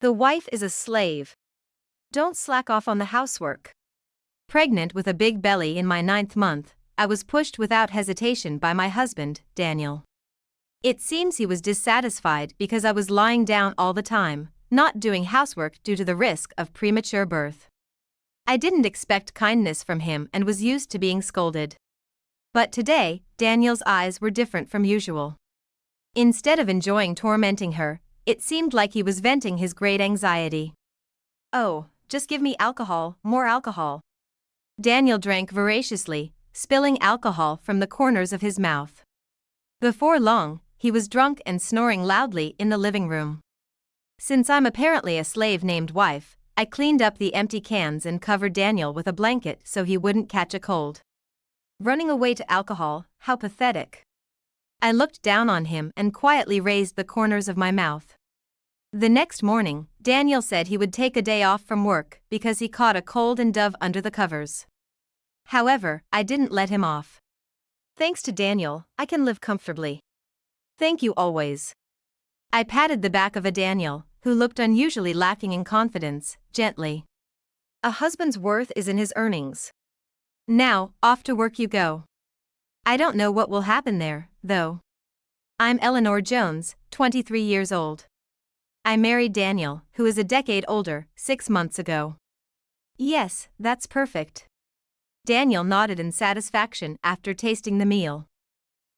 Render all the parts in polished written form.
The wife is a slave. Don't slack off on the housework. Pregnant with a big belly in my 9th month, I was pushed without hesitation by my husband, Daniel. It seems he was dissatisfied because I was lying down all the time, not doing housework due to the risk of premature birth. I didn't expect kindness from him and was used to being scolded. But today, Daniel's eyes were different from usual. Instead of enjoying tormenting her, it seemed like he was venting his great anxiety. "Oh, just give me alcohol, more alcohol." Daniel drank voraciously, spilling alcohol from the corners of his mouth. Before long, he was drunk and snoring loudly in the living room. Since I'm apparently a slave named wife, I cleaned up the empty cans and covered Daniel with a blanket so he wouldn't catch a cold. Running away to alcohol, how pathetic. I looked down on him and quietly raised the corners of my mouth. The next morning, Daniel said he would take a day off from work because he caught a cold and dove under the covers. However, I didn't let him off. Thanks to Daniel, I can live comfortably. Thank you always. I patted the back of a Daniel, who looked unusually lacking in confidence, gently. A husband's worth is in his earnings. Now, off to work you go. I don't know what will happen there, though. I'm Eleanor Jones, 23 years old. I married Daniel, who is a decade older, 6 months ago. Yes, that's perfect. Daniel nodded in satisfaction after tasting the meal.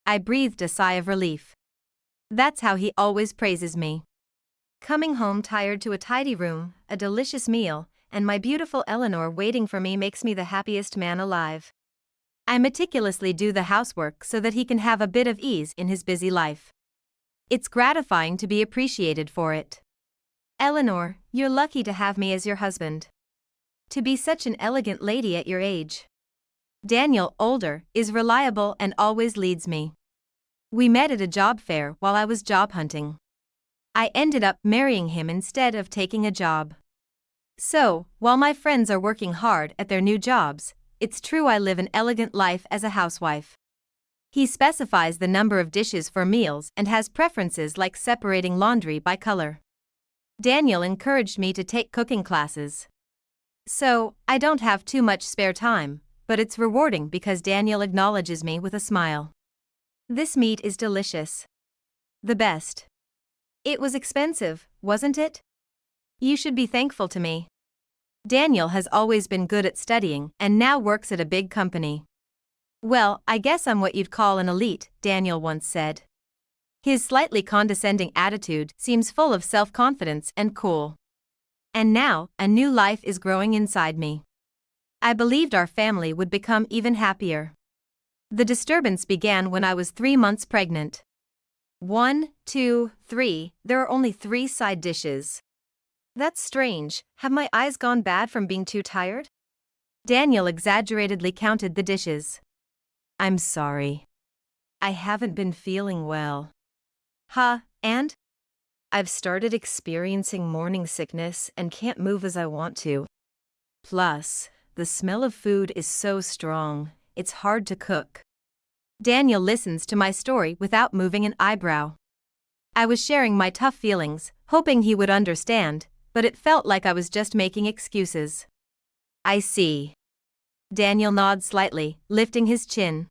I breathed a sigh of relief. That's how he always praises me. Coming home tired to a tidy room, a delicious meal, and my beautiful Eleanor waiting for me makes me the happiest man alive. I meticulously do the housework so that he can have a bit of ease in his busy life. It's gratifying to be appreciated for it. Eleanor, you're lucky to have me as your husband. To be such an elegant lady at your age. Daniel, older, is reliable and always leads me. We met at a job fair while I was job hunting. I ended up marrying him instead of taking a job. So, while my friends are working hard at their new jobs, it's true I live an elegant life as a housewife. He specifies the number of dishes for meals and has preferences like separating laundry by color. Daniel encouraged me to take cooking classes. So, I don't have too much spare time, but it's rewarding because Daniel acknowledges me with a smile. This meat is delicious. The best. It was expensive, wasn't it? You should be thankful to me. Daniel has always been good at studying and now works at a big company. Well, I guess I'm what you'd call an elite, Daniel once said. His slightly condescending attitude seems full of self-confidence and cool. And now, a new life is growing inside me. I believed our family would become even happier. The disturbance began when I was 3 months pregnant. 1, 2, 3, there are only 3 side dishes. That's strange, have my eyes gone bad from being too tired? Daniel exaggeratedly counted the dishes. I'm sorry. I haven't been feeling well. And? I've started experiencing morning sickness and can't move as I want to. Plus, the smell of food is so strong, it's hard to cook. Daniel listens to my story without moving an eyebrow. I was sharing my tough feelings, hoping he would understand, but it felt like I was just making excuses. I see. Daniel nods slightly, lifting his chin.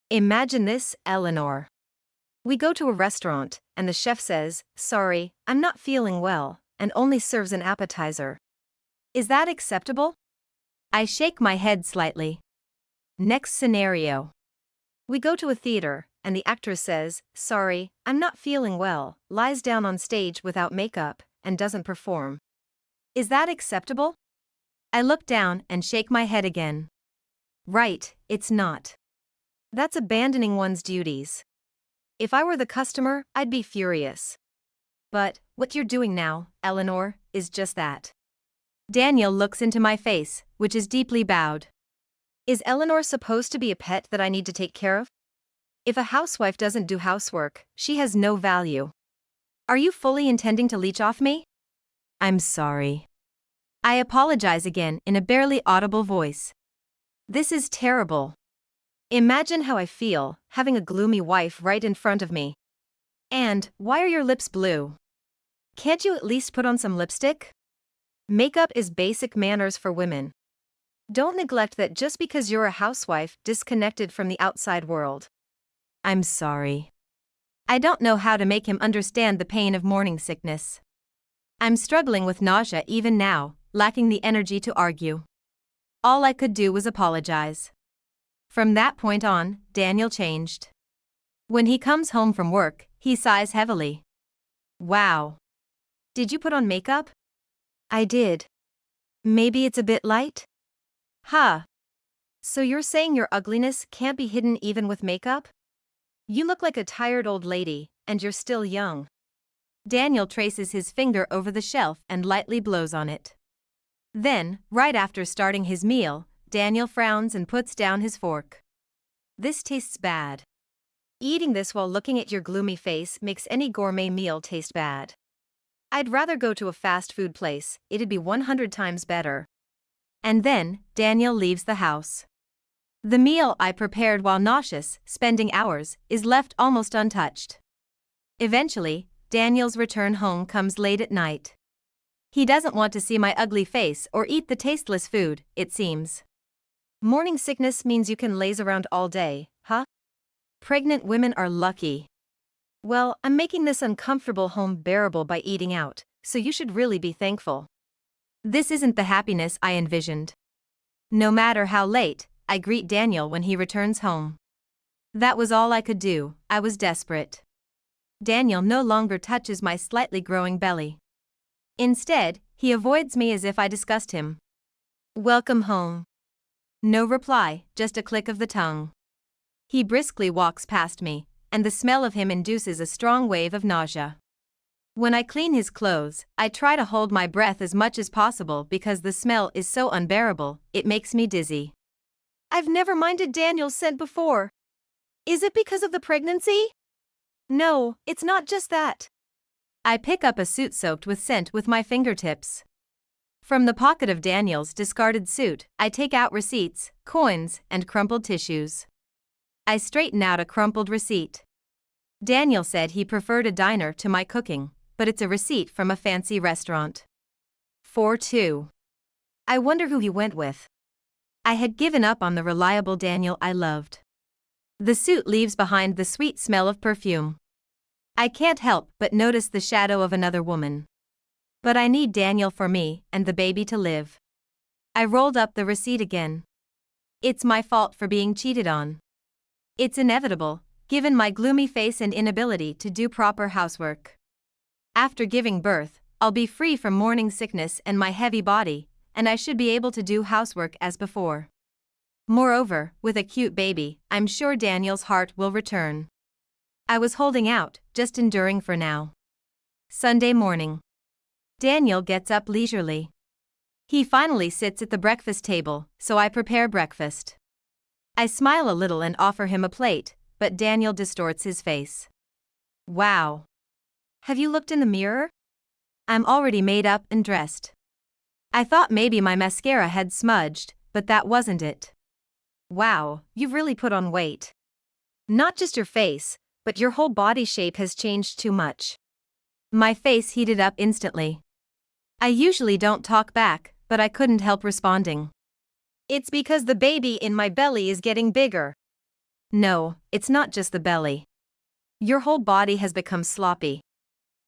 Imagine this, Eleanor. We go to a restaurant, and the chef says, "Sorry, I'm not feeling well," and only serves an appetizer. Is that acceptable? I shake my head slightly. Next scenario. We go to a theater, and the actress says, "Sorry, I'm not feeling well," lies down on stage without makeup, and doesn't perform. Is that acceptable? I look down and shake my head again. Right, it's not. That's abandoning one's duties. If I were the customer, I'd be furious. But, what you're doing now, Eleanor, is just that. Daniel looks into my face, which is deeply bowed. Is Eleanor supposed to be a pet that I need to take care of? If a housewife doesn't do housework, she has no value. Are you fully intending to leech off me? I'm sorry. I apologize again in a barely audible voice. This is terrible. Imagine how I feel, having a gloomy wife right in front of me. And, why are your lips blue? Can't you at least put on some lipstick? Makeup is basic manners for women. Don't neglect that just because you're a housewife disconnected from the outside world. I'm sorry. I don't know how to make him understand the pain of morning sickness. I'm struggling with nausea even now, lacking the energy to argue. All I could do was apologize. From that point on, Daniel changed. When he comes home from work, he sighs heavily. Wow. Did you put on makeup? I did. Maybe it's a bit light? Huh. So you're saying your ugliness can't be hidden even with makeup? You look like a tired old lady, and you're still young. Daniel traces his finger over the shelf and lightly blows on it. Then, right after starting his meal, Daniel frowns and puts down his fork. This tastes bad. Eating this while looking at your gloomy face makes any gourmet meal taste bad. I'd rather go to a fast food place, it'd be 100 times better. And then, Daniel leaves the house. The meal I prepared while nauseous, spending hours, is left almost untouched. Eventually, Daniel's return home comes late at night. He doesn't want to see my ugly face or eat the tasteless food, it seems. Morning sickness means you can laze around all day, huh? Pregnant women are lucky. Well, I'm making this uncomfortable home bearable by eating out, so you should really be thankful. This isn't the happiness I envisioned. No matter how late, I greet Daniel when he returns home. That was all I could do, I was desperate. Daniel no longer touches my slightly growing belly. Instead, he avoids me as if I disgust him. Welcome home. No reply, just a click of the tongue. He briskly walks past me, and the smell of him induces a strong wave of nausea. When I clean his clothes, I try to hold my breath as much as possible because the smell is so unbearable, it makes me dizzy. I've never minded Daniel's scent before. Is it because of the pregnancy? No, it's not just that. I pick up a suit soaked with scent with my fingertips. From the pocket of Daniel's discarded suit, I take out receipts, coins, and crumpled tissues. I straighten out a crumpled receipt. Daniel said he preferred a diner to my cooking, but it's a receipt from a fancy restaurant. 4-2. I wonder who he went with. I had given up on the reliable Daniel I loved. The suit leaves behind the sweet smell of perfume. I can't help but notice the shadow of another woman. But I need Daniel for me and the baby to live. I rolled up the receipt again. It's my fault for being cheated on. It's inevitable, given my gloomy face and inability to do proper housework. After giving birth, I'll be free from morning sickness and my heavy body, and I should be able to do housework as before. Moreover, with a cute baby, I'm sure Daniel's heart will return. I was holding out, just enduring for now. Sunday morning. Daniel gets up leisurely. He finally sits at the breakfast table, so I prepare breakfast. I smile a little and offer him a plate, but Daniel distorts his face. Wow. Have you looked in the mirror? I'm already made up and dressed. I thought maybe my mascara had smudged, but that wasn't it. Wow, you've really put on weight. Not just your face, but your whole body shape has changed too much. My face heated up instantly. I usually don't talk back, but I couldn't help responding. It's because the baby in my belly is getting bigger. No, it's not just the belly. Your whole body has become sloppy.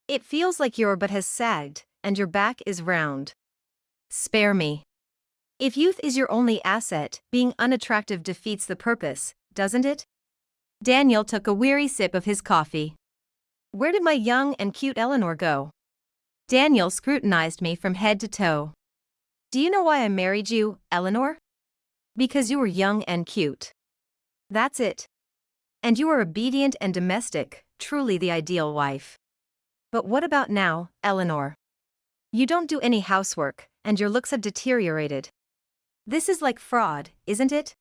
It feels like your butt has sagged, and your back is round. Spare me. If youth is your only asset, being unattractive defeats the purpose, doesn't it? Daniel took a weary sip of his coffee. Where did my young and cute Eleanor go? Daniel scrutinized me from head to toe. Do you know why I married you, Eleanor? Because you were young and cute. That's it. And you are obedient and domestic, truly the ideal wife. But what about now, Eleanor? You don't do any housework, and your looks have deteriorated. This is like fraud, isn't it?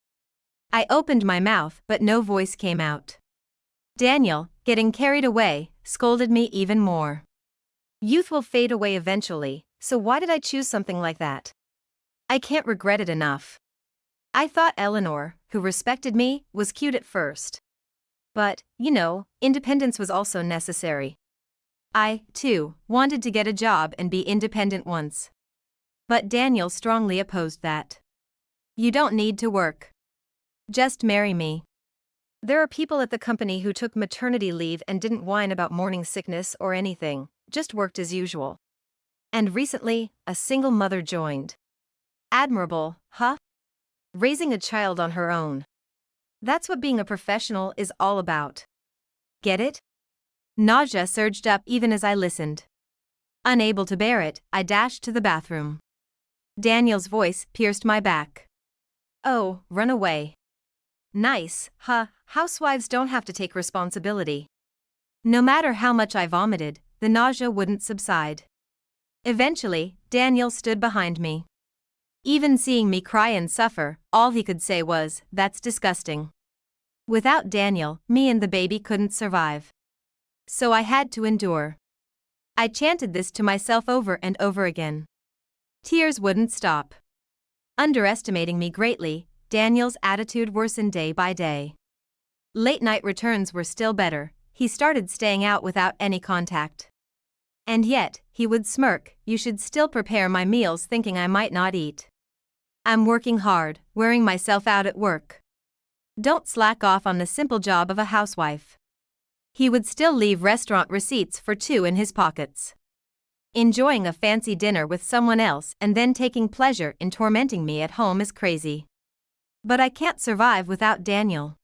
I opened my mouth, but no voice came out. Daniel, getting carried away, scolded me even more. Youth will fade away eventually, so why did I choose something like that? I can't regret it enough. I thought Eleanor, who respected me, was cute at first. But, independence was also necessary. I, too, wanted to get a job and be independent once. But Daniel strongly opposed that. You don't need to work. Just marry me. There are people at the company who took maternity leave and didn't whine about morning sickness or anything, just worked as usual. And recently, a single mother joined. Admirable, huh? Raising a child on her own. That's what being a professional is all about. Get it? Nausea surged up even as I listened. Unable to bear it, I dashed to the bathroom. Daniel's voice pierced my back. Oh, run away. Nice, huh? Housewives don't have to take responsibility. No matter how much I vomited, the nausea wouldn't subside. Eventually, Daniel stood behind me. Even seeing me cry and suffer, all he could say was, "That's disgusting." Without Daniel, me and the baby couldn't survive. So I had to endure. I chanted this to myself over and over again. Tears wouldn't stop. Underestimating me greatly, Daniel's attitude worsened day by day. Late-night returns were still better, he started staying out without any contact. And yet, he would smirk, "You should still prepare my meals," thinking I might not eat. I'm working hard, wearing myself out at work. Don't slack off on the simple job of a housewife. He would still leave restaurant receipts for two in his pockets. Enjoying a fancy dinner with someone else and then taking pleasure in tormenting me at home is crazy. But I can't survive without Daniel.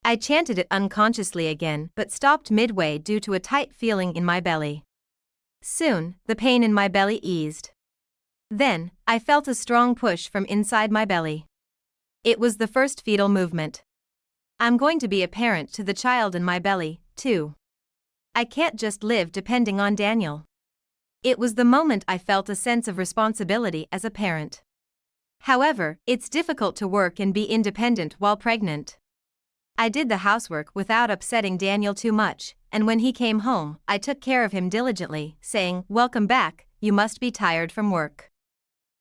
I chanted it unconsciously again but stopped midway due to a tight feeling in my belly. Soon, the pain in my belly eased. Then, I felt a strong push from inside my belly. It was the first fetal movement. I'm going to be a parent to the child in my belly, too. I can't just live depending on Daniel. It was the moment I felt a sense of responsibility as a parent. However, it's difficult to work and be independent while pregnant. I did the housework without upsetting Daniel too much, and when he came home, I took care of him diligently, saying, "Welcome back, you must be tired from work."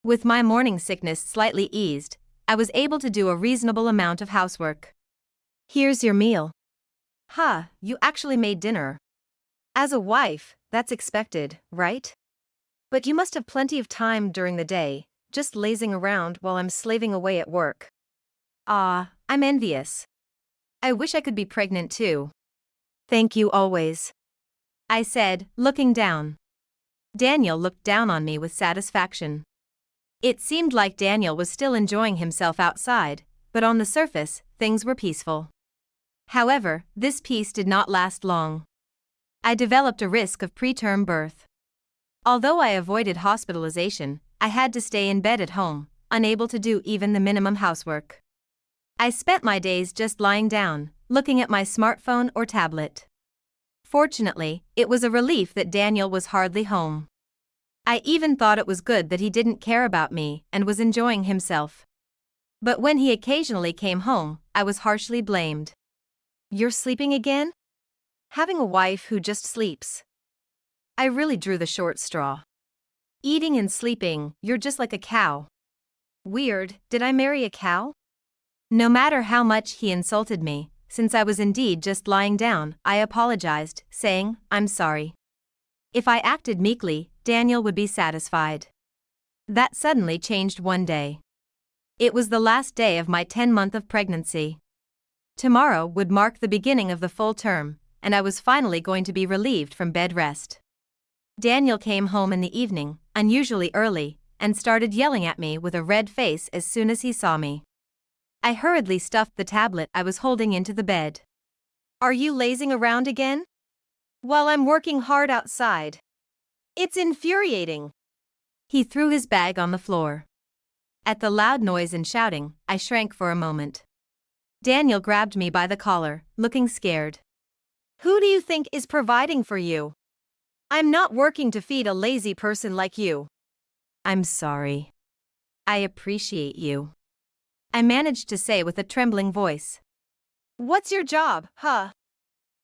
With my morning sickness slightly eased, I was able to do a reasonable amount of housework. "Here's your meal." "Huh, you actually made dinner." As a wife, that's expected, right? But you must have plenty of time during the day, just lazing around while I'm slaving away at work. Ah, I'm envious. I wish I could be pregnant too. Thank you always, I said, looking down. Daniel looked down on me with satisfaction. It seemed like Daniel was still enjoying himself outside, but on the surface, things were peaceful. However, this peace did not last long. I developed a risk of preterm birth. Although I avoided hospitalization, I had to stay in bed at home, unable to do even the minimum housework. I spent my days just lying down, looking at my smartphone or tablet. Fortunately, it was a relief that Daniel was hardly home. I even thought it was good that he didn't care about me and was enjoying himself. But when he occasionally came home, I was harshly blamed. "You're sleeping again? Having a wife who just sleeps." I really drew the short straw. "Eating and sleeping, you're just like a cow." Weird, did I marry a cow? No matter how much he insulted me, since I was indeed just lying down, I apologized, saying, "I'm sorry." If I acted meekly, Daniel would be satisfied. That suddenly changed one day. It was the last day of my 10-month of pregnancy. Tomorrow would mark the beginning of the full term, and I was finally going to be relieved from bed rest. Daniel came home in the evening, unusually early, and started yelling at me with a red face as soon as he saw me. I hurriedly stuffed the tablet I was holding into the bed. "Are you lazing around again? While I'm working hard outside. It's infuriating." He threw his bag on the floor. At the loud noise and shouting, I shrank for a moment. Daniel grabbed me by the collar, looking scared. "Who do you think is providing for you? I'm not working to feed a lazy person like you." "I'm sorry. I appreciate you," I managed to say with a trembling voice. "What's your job, huh?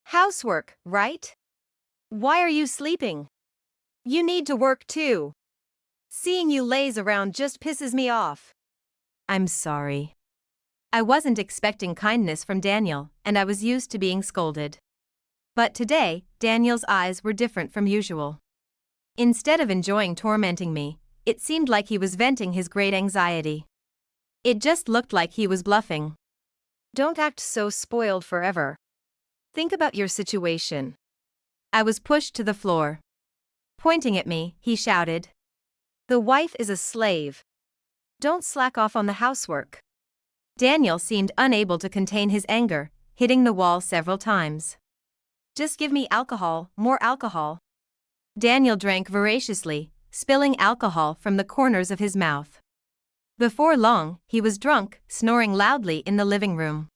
Housework, right? Why are you sleeping? You need to work too. Seeing you laze around just pisses me off." "I'm sorry." I wasn't expecting kindness from Daniel, and I was used to being scolded. But today, Daniel's eyes were different from usual. Instead of enjoying tormenting me, it seemed like he was venting his great anxiety. It just looked like he was bluffing. Don't act so spoiled forever. Think about your situation. I was pushed to the floor. Pointing at me, he shouted. The wife is a slave. Don't slack off on the housework. Daniel seemed unable to contain his anger, hitting the wall several times. Just give me alcohol, more alcohol. Daniel drank voraciously, spilling alcohol from the corners of his mouth. Before long, he was drunk, snoring loudly in the living room.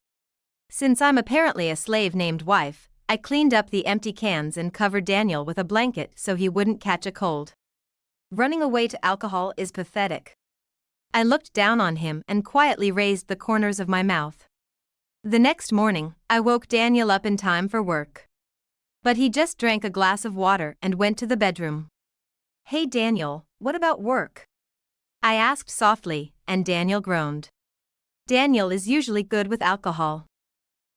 Since I'm apparently a slave named wife, I cleaned up the empty cans and covered Daniel with a blanket so he wouldn't catch a cold. Running away to alcohol is pathetic. I looked down on him and quietly raised the corners of my mouth. The next morning, I woke Daniel up in time for work. But he just drank a glass of water and went to the bedroom. Hey Daniel, what about work? I asked softly, and Daniel groaned. Daniel is usually good with alcohol.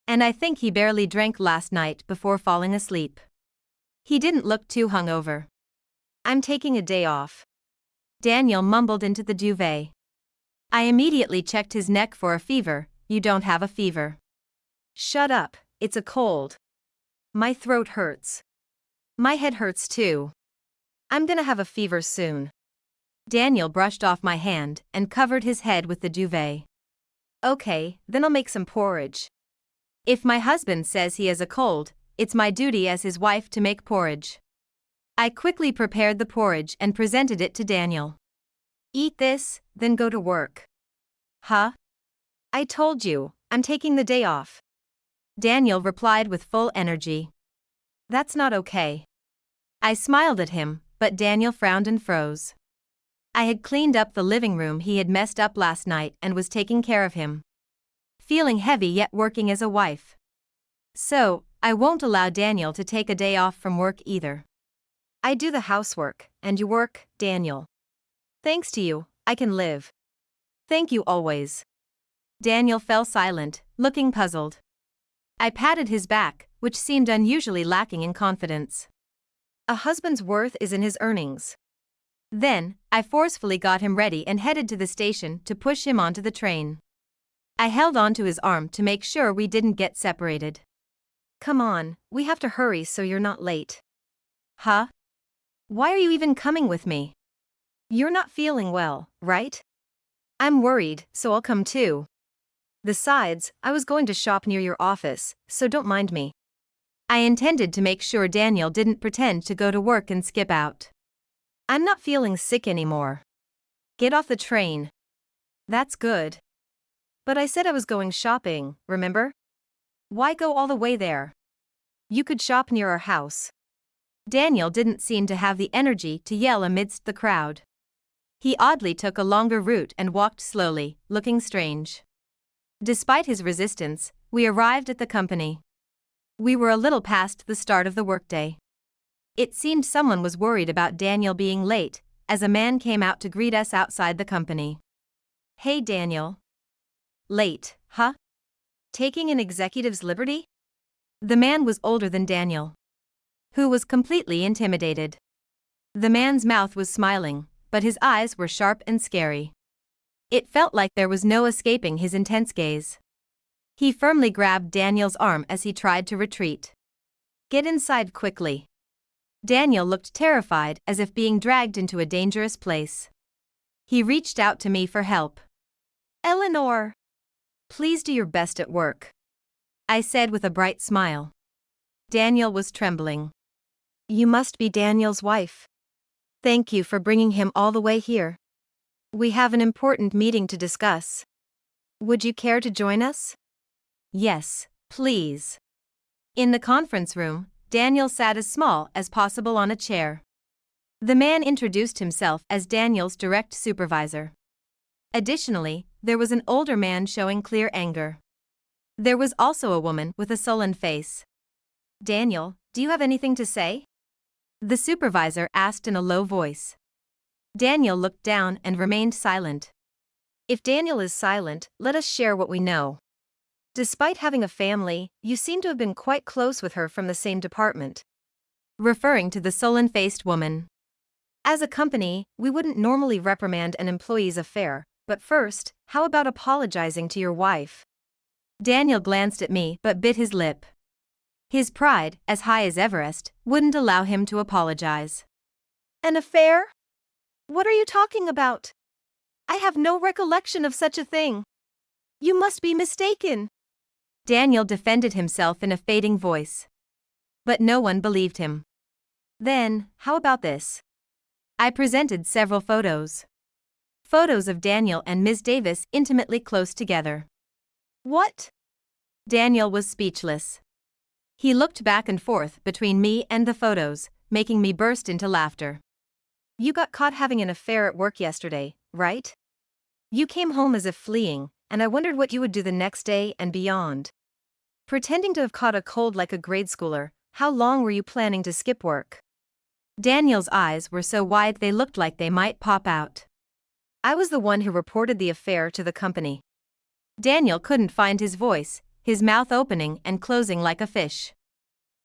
And I think he barely drank last night before falling asleep. He didn't look too hungover. I'm taking a day off. Daniel mumbled into the duvet. I immediately checked his neck for a fever. You don't have a fever. Shut up, it's a cold. My throat hurts. My head hurts too. I'm gonna have a fever soon. Daniel brushed off my hand and covered his head with the duvet. Okay, then I'll make some porridge. If my husband says he has a cold, it's my duty as his wife to make porridge. I quickly prepared the porridge and presented it to Daniel. Eat this, then go to work. Huh? I told you, I'm taking the day off. Daniel replied with full energy. That's not okay. I smiled at him, but Daniel frowned and froze. I had cleaned up the living room he had messed up last night and was taking care of him. Feeling heavy yet working as a wife. So, I won't allow Daniel to take a day off from work either. I do the housework, and you work, Daniel. Thanks to you, I can live. Thank you always. Daniel fell silent, looking puzzled. I patted his back, which seemed unusually lacking in confidence. A husband's worth is in his earnings. Then, I forcefully got him ready and headed to the station to push him onto the train. I held onto his arm to make sure we didn't get separated. Come on, we have to hurry so you're not late. Huh? Why are you even coming with me? You're not feeling well, right? I'm worried, so I'll come too. Besides, I was going to shop near your office, so don't mind me. I intended to make sure Daniel didn't pretend to go to work and skip out. I'm not feeling sick anymore. Get off the train. That's good. But I said I was going shopping, remember? Why go all the way there? You could shop near our house. Daniel didn't seem to have the energy to yell amidst the crowd. He oddly took a longer route and walked slowly, looking strange. Despite his resistance, we arrived at the company. We were a little past the start of the workday. It seemed someone was worried about Daniel being late, as a man came out to greet us outside the company. Hey Daniel. Late, huh? Taking an executive's liberty? The man was older than Daniel, who was completely intimidated. The man's mouth was smiling, but his eyes were sharp and scary. It felt like there was no escaping his intense gaze. He firmly grabbed Daniel's arm as he tried to retreat. Get inside quickly. Daniel looked terrified, as if being dragged into a dangerous place. He reached out to me for help. Eleanor. Please do your best at work. I said with a bright smile. Daniel was trembling. You must be Daniel's wife. Thank you for bringing him all the way here. We have an important meeting to discuss. Would you care to join us? Yes, please. In the conference room, Daniel sat as small as possible on a chair. The man introduced himself as Daniel's direct supervisor. Additionally, there was an older man showing clear anger. There was also a woman with a sullen face. Daniel, do you have anything to say? The supervisor asked in a low voice. Daniel looked down and remained silent. If Daniel is silent, let us share what we know. Despite having a family, you seem to have been quite close with her from the same department. Referring to the sullen-faced woman. As a company, we wouldn't normally reprimand an employee's affair, but first, how about apologizing to your wife? Daniel glanced at me but bit his lip. His pride, as high as Everest, wouldn't allow him to apologize. An affair? What are you talking about? I have no recollection of such a thing. You must be mistaken. Daniel defended himself in a fading voice. But no one believed him. Then, how about this? I presented several photos. Photos of Daniel and Ms. Davis intimately close together. What? Daniel was speechless. He looked back and forth between me and the photos, making me burst into laughter. You got caught having an affair at work yesterday, right? You came home as if fleeing, and I wondered what you would do the next day and beyond. Pretending to have caught a cold like a grade schooler, how long were you planning to skip work? Daniel's eyes were so wide they looked like they might pop out. I was the one who reported the affair to the company. Daniel couldn't find his voice, his mouth opening and closing like a fish.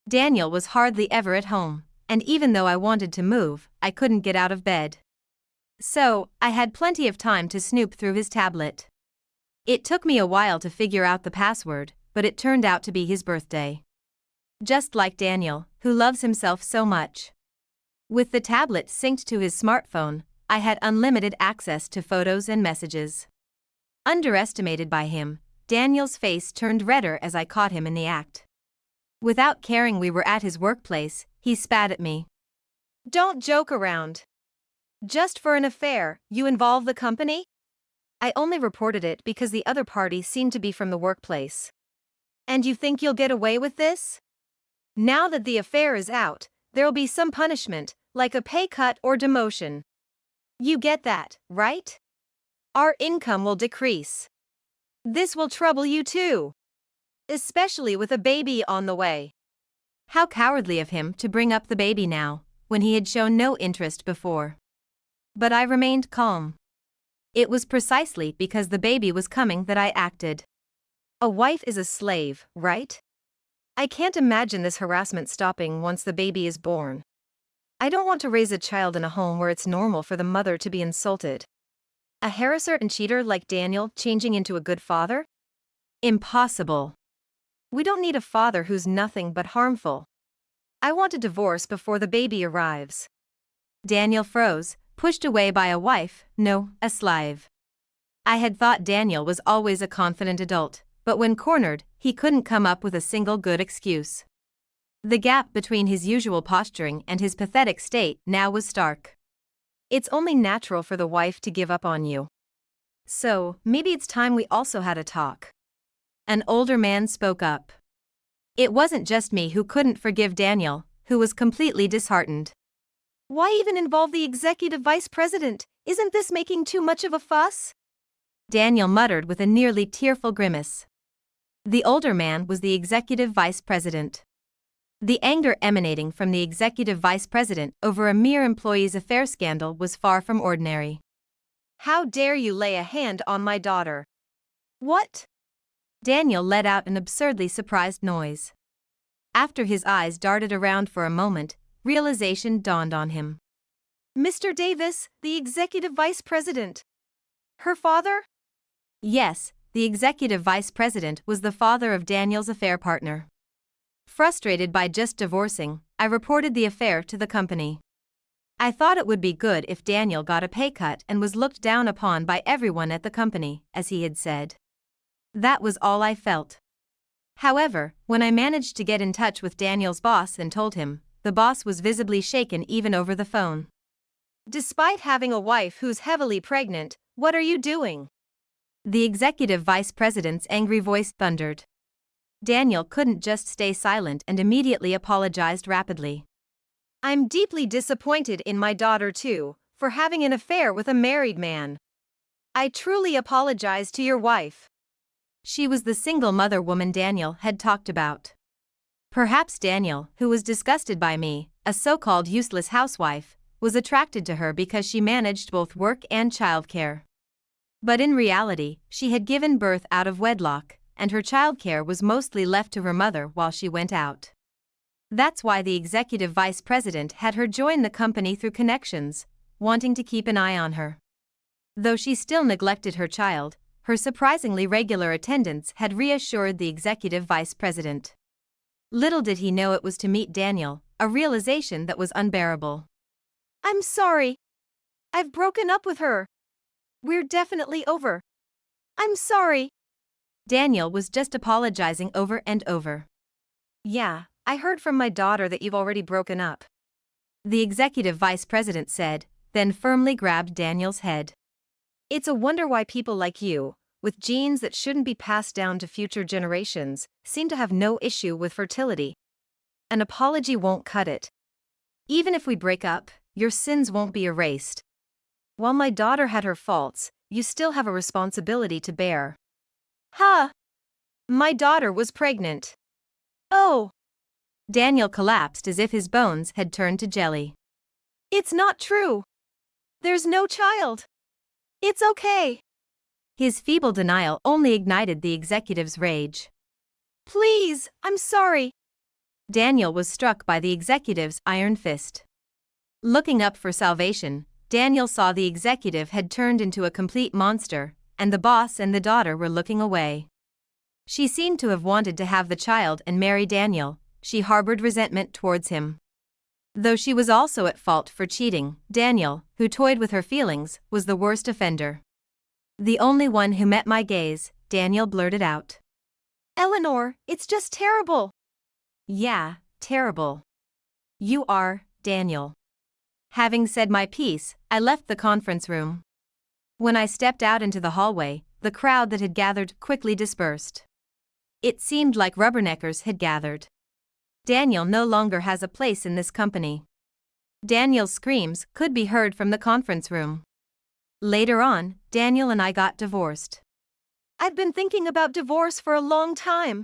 Daniel was hardly ever at home, and even though I wanted to move, I couldn't get out of bed. So, I had plenty of time to snoop through his tablet. It took me a while to figure out the password, but it turned out to be his birthday. Just like Daniel, who loves himself so much. With the tablet synced to his smartphone, I had unlimited access to photos and messages. Underestimated by him, Daniel's face turned redder as I caught him in the act. Without caring we were at his workplace, he spat at me. Don't joke around. Just for an affair, you involve the company? I only reported it because the other party seemed to be from the workplace. And you think you'll get away with this? Now that the affair is out, there'll be some punishment, like a pay cut or demotion. You get that, right? Our income will decrease. This will trouble you too. Especially with a baby on the way. How cowardly of him to bring up the baby now, when he had shown no interest before. But I remained calm. It was precisely because the baby was coming that I acted. A wife is a slave, right? I can't imagine this harassment stopping once the baby is born. I don't want to raise a child in a home where it's normal for the mother to be insulted. A harasser and cheater like Daniel changing into a good father? Impossible. We don't need a father who's nothing but harmful. I want a divorce before the baby arrives. Daniel froze, pushed away by a wife, no, a slave. I had thought Daniel was always a confident adult, but when cornered, he couldn't come up with a single good excuse. The gap between his usual posturing and his pathetic state now was stark. It's only natural for the wife to give up on you. So, maybe it's time we also had a talk. An older man spoke up. It wasn't just me who couldn't forgive Daniel, who was completely disheartened. Why even involve the executive vice president? Isn't this making too much of a fuss? Daniel muttered with a nearly tearful grimace. The older man was the executive vice president. The anger emanating from the executive vice president over a mere employee's affair scandal was far from ordinary. How dare you lay a hand on my daughter? What? Daniel let out an absurdly surprised noise. After his eyes darted around for a moment, realization dawned on him. Mr. Davis, the executive vice president. Her father? Yes, the executive vice president was the father of Daniel's affair partner. Frustrated by just divorcing, I reported the affair to the company. I thought it would be good if Daniel got a pay cut and was looked down upon by everyone at the company, as he had said. That was all I felt. However, when I managed to get in touch with Daniel's boss and told him, the boss was visibly shaken even over the phone. Despite having a wife who's heavily pregnant, what are you doing? The executive vice president's angry voice thundered. Daniel couldn't just stay silent and immediately apologized rapidly. I'm deeply disappointed in my daughter too, for having an affair with a married man. I truly apologize to your wife. She was the single mother woman Daniel had talked about. Perhaps Daniel, who was disgusted by me, a so-called useless housewife, was attracted to her because she managed both work and childcare. But in reality, she had given birth out of wedlock, and her childcare was mostly left to her mother while she went out. That's why the executive vice president had her join the company through connections, wanting to keep an eye on her. Though she still neglected her child, her surprisingly regular attendance had reassured the executive vice president. Little did he know it was to meet Daniel, a realization that was unbearable. I'm sorry. I've broken up with her. We're definitely over. I'm sorry. Daniel was just apologizing over and over. Yeah, I heard from my daughter that you've already broken up. The executive vice president said, then firmly grabbed Daniel's head. It's a wonder why people like you, with genes that shouldn't be passed down to future generations, seem to have no issue with fertility. An apology won't cut it. Even if we break up, your sins won't be erased. While my daughter had her faults, you still have a responsibility to bear. Huh? My daughter was pregnant. Oh. Daniel collapsed as if his bones had turned to jelly. It's not true. There's no child. It's okay. His feeble denial only ignited the executive's rage. Please, I'm sorry. Daniel was struck by the executive's iron fist. Looking up for salvation, Daniel saw the executive had turned into a complete monster, and the boss and the daughter were looking away. She seemed to have wanted to have the child and marry Daniel. She harbored resentment towards him. Though she was also at fault for cheating, Daniel, who toyed with her feelings, was the worst offender. The only one who met my gaze, Daniel blurted out. Eleanor, it's just terrible. Yeah, terrible. You are, Daniel. Having said my piece, I left the conference room. When I stepped out into the hallway, the crowd that had gathered quickly dispersed. It seemed like rubberneckers had gathered. Daniel no longer has a place in this company. Daniel's screams could be heard from the conference room. Later on, Daniel and I got divorced. I'd been thinking about divorce for a long time.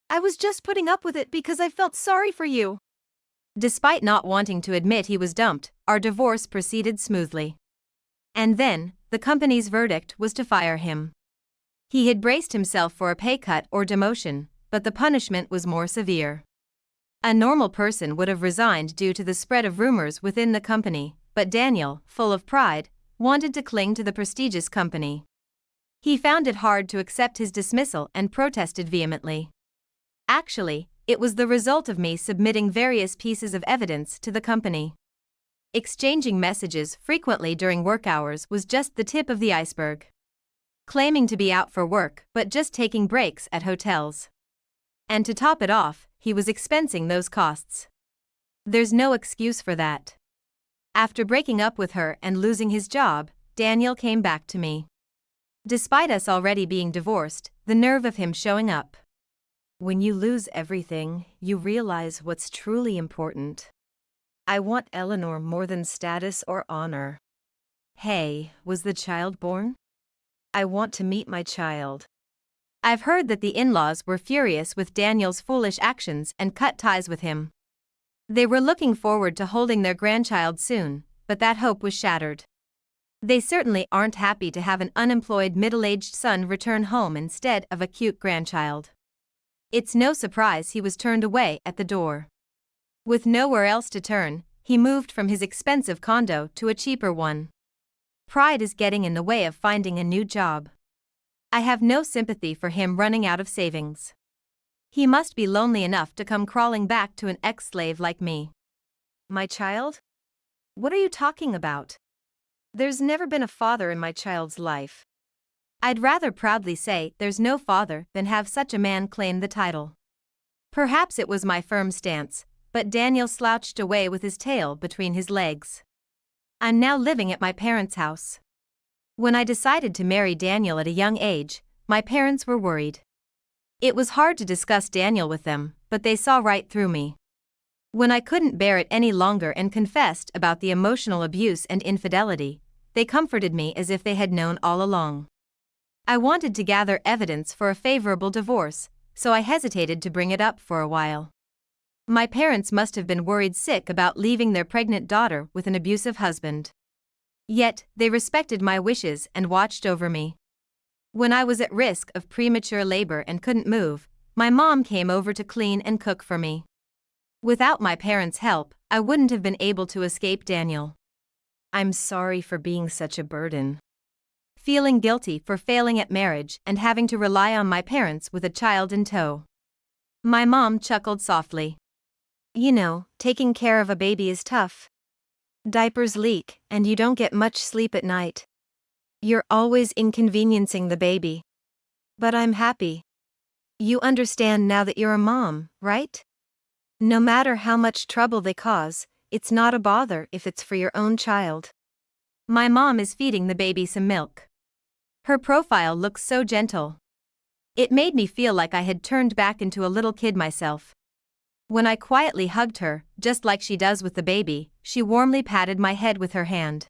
I was just putting up with it because I felt sorry for you. Despite not wanting to admit he was dumped, our divorce proceeded smoothly. And then, the company's verdict was to fire him. He had braced himself for a pay cut or demotion, but the punishment was more severe. A normal person would have resigned due to the spread of rumors within the company, but Daniel, full of pride, wanted to cling to the prestigious company. He found it hard to accept his dismissal and protested vehemently. Actually, it was the result of me submitting various pieces of evidence to the company. Exchanging messages frequently during work hours was just the tip of the iceberg. Claiming to be out for work but just taking breaks at hotels. And to top it off, he was expensing those costs. There's no excuse for that. After breaking up with her and losing his job, Daniel came back to me. Despite us already being divorced, the nerve of him showing up. When you lose everything, you realize what's truly important. I want Eleanor more than status or honor. Hey, was the child born? I want to meet my child. I've heard that the in-laws were furious with Daniel's foolish actions and cut ties with him. They were looking forward to holding their grandchild soon, but that hope was shattered. They certainly aren't happy to have an unemployed middle-aged son return home instead of a cute grandchild. It's no surprise he was turned away at the door. With nowhere else to turn, he moved from his expensive condo to a cheaper one. Pride is getting in the way of finding a new job. I have no sympathy for him running out of savings. He must be lonely enough to come crawling back to an ex-slave like me. My child? What are you talking about? There's never been a father in my child's life. I'd rather proudly say there's no father than have such a man claim the title. Perhaps it was my firm stance, but Daniel slouched away with his tail between his legs. I'm now living at my parents' house. When I decided to marry Daniel at a young age, my parents were worried. It was hard to discuss Daniel with them, but they saw right through me. When I couldn't bear it any longer and confessed about the emotional abuse and infidelity, they comforted me as if they had known all along. I wanted to gather evidence for a favorable divorce, so I hesitated to bring it up for a while. My parents must have been worried sick about leaving their pregnant daughter with an abusive husband. Yet, they respected my wishes and watched over me. When I was at risk of premature labor and couldn't move, my mom came over to clean and cook for me. Without my parents' help, I wouldn't have been able to escape Daniel. I'm sorry for being such a burden. Feeling guilty for failing at marriage and having to rely on my parents with a child in tow. My mom chuckled softly. You know, taking care of a baby is tough. Diapers leak, and you don't get much sleep at night. You're always inconveniencing the baby. But I'm happy. You understand now that you're a mom, right? No matter how much trouble they cause, it's not a bother if it's for your own child. My mom is feeding the baby some milk. Her profile looks so gentle. It made me feel like I had turned back into a little kid myself. When I quietly hugged her, just like she does with the baby, she warmly patted my head with her hand.